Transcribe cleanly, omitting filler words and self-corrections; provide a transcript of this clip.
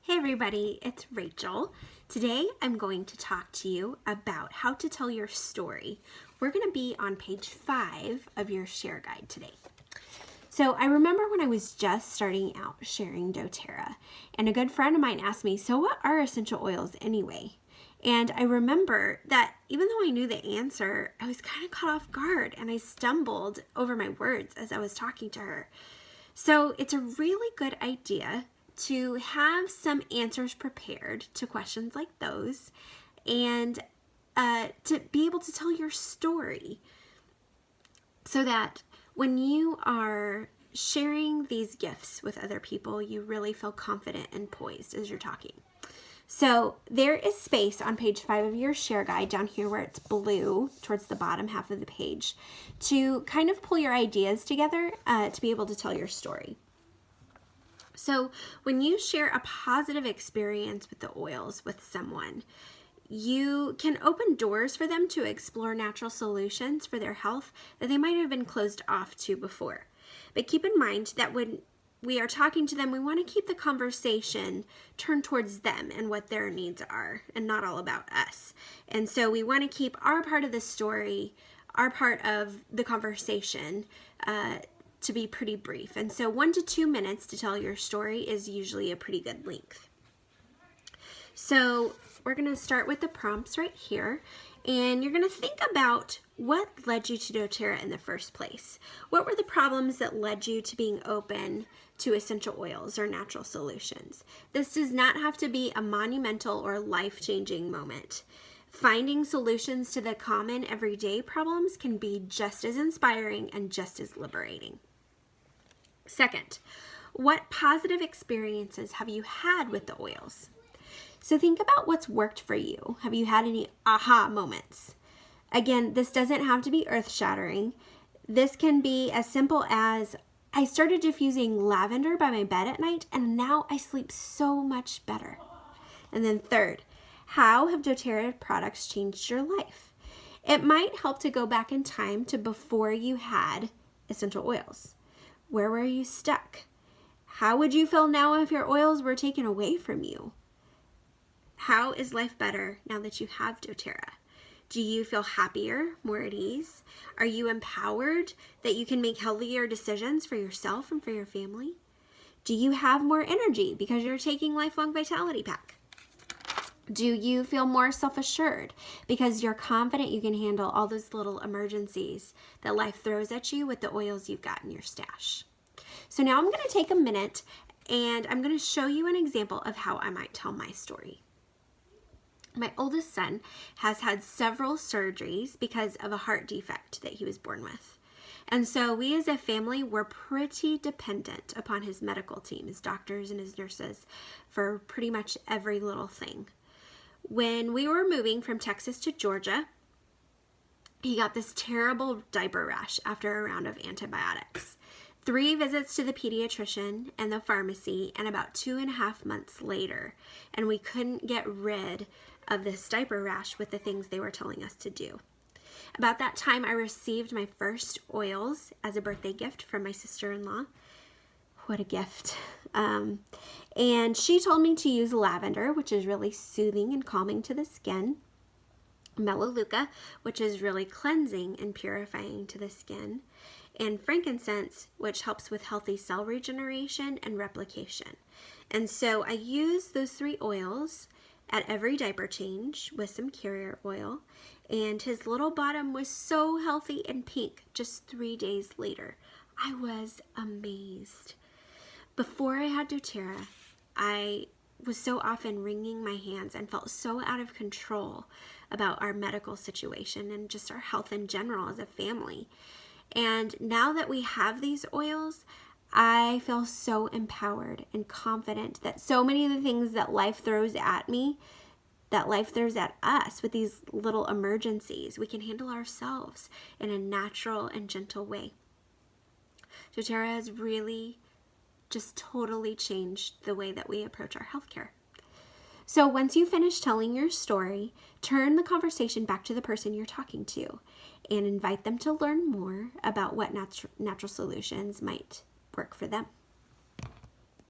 Hey everybody, it's Rachel. Today I'm going to talk to you about how to tell your story. We're going to be on page 5 of your share guide today. So I remember when I was just starting out sharing doTERRA, and a good friend of mine asked me, so what are essential oils anyway? And I remember that even though I knew the answer, I was kind of caught off guard and I stumbled over my words as I was talking to her. So it's a really good idea to have some answers prepared to questions like those and to be able to tell your story so that when you are sharing these gifts with other people, you really feel confident and poised as you're talking. So there is space on page 5 of your share guide down here where it's blue towards the bottom half of the page to kind of pull your ideas together to be able to tell your story. So when you share a positive experience with the oils with someone, you can open doors for them to explore natural solutions for their health that they might have been closed off to before. But keep in mind that when we are talking to them, we want to keep the conversation turned towards them and what their needs are and not all about us. And so we want to keep our part of the story, our part of the conversation, to be pretty brief. And so 1 to 2 minutes to tell your story is usually a pretty good length. So we're going to start with the prompts right here, and you're going to think about what led you to doTERRA in the first place. What were the problems that led you to being open to essential oils or natural solutions? This does not have to be a monumental or life-changing moment. Finding solutions to the common everyday problems can be just as inspiring and just as liberating. Second, what positive experiences have you had with the oils? So think about what's worked for you. Have you had any aha moments? Again, this doesn't have to be earth-shattering. This can be as simple as, I started diffusing lavender by my bed at night and now I sleep so much better. And then third, how have doTERRA products changed your life? It might help to go back in time to before you had essential oils. Where were you stuck? How would you feel now if your oils were taken away from you? How is life better now that you have doTERRA? Do you feel happier, more at ease? Are you empowered that you can make healthier decisions for yourself and for your family? Do you have more energy because you're taking Lifelong Vitality Pack? Do you feel more self-assured because you're confident you can handle all those little emergencies that life throws at you with the oils you've got in your stash? So now I'm going to take a minute and I'm going to show you an example of how I might tell my story. My oldest son has had several surgeries because of a heart defect that he was born with. And so we as a family were pretty dependent upon his medical team, his doctors and his nurses, for pretty much every little thing. When we were moving from Texas to Georgia, he got this terrible diaper rash after a round of antibiotics. 3 visits to the pediatrician and the pharmacy, and about 2.5 months later, and we couldn't get rid of this diaper rash with the things they were telling us to do. About that time, I received my first oils as a birthday gift from my sister-in-law. What a gift. And she told me to use lavender, which is really soothing and calming to the skin. Melaleuca, which is really cleansing and purifying to the skin. And frankincense, which helps with healthy cell regeneration and replication. And so I use those 3 oils at every diaper change with some carrier oil. And his little bottom was so healthy and pink just 3 days later. I was amazed. Before I had doTERRA, I was so often wringing my hands and felt so out of control about our medical situation and just our health in general as a family. And now that we have these oils, I feel so empowered and confident that so many of the things that life throws at me, that life throws at us with these little emergencies, we can handle ourselves in a natural and gentle way. doTERRA has really just totally changed the way that we approach our healthcare. So once you finish telling your story, turn the conversation back to the person you're talking to and invite them to learn more about what natural solutions might work for them.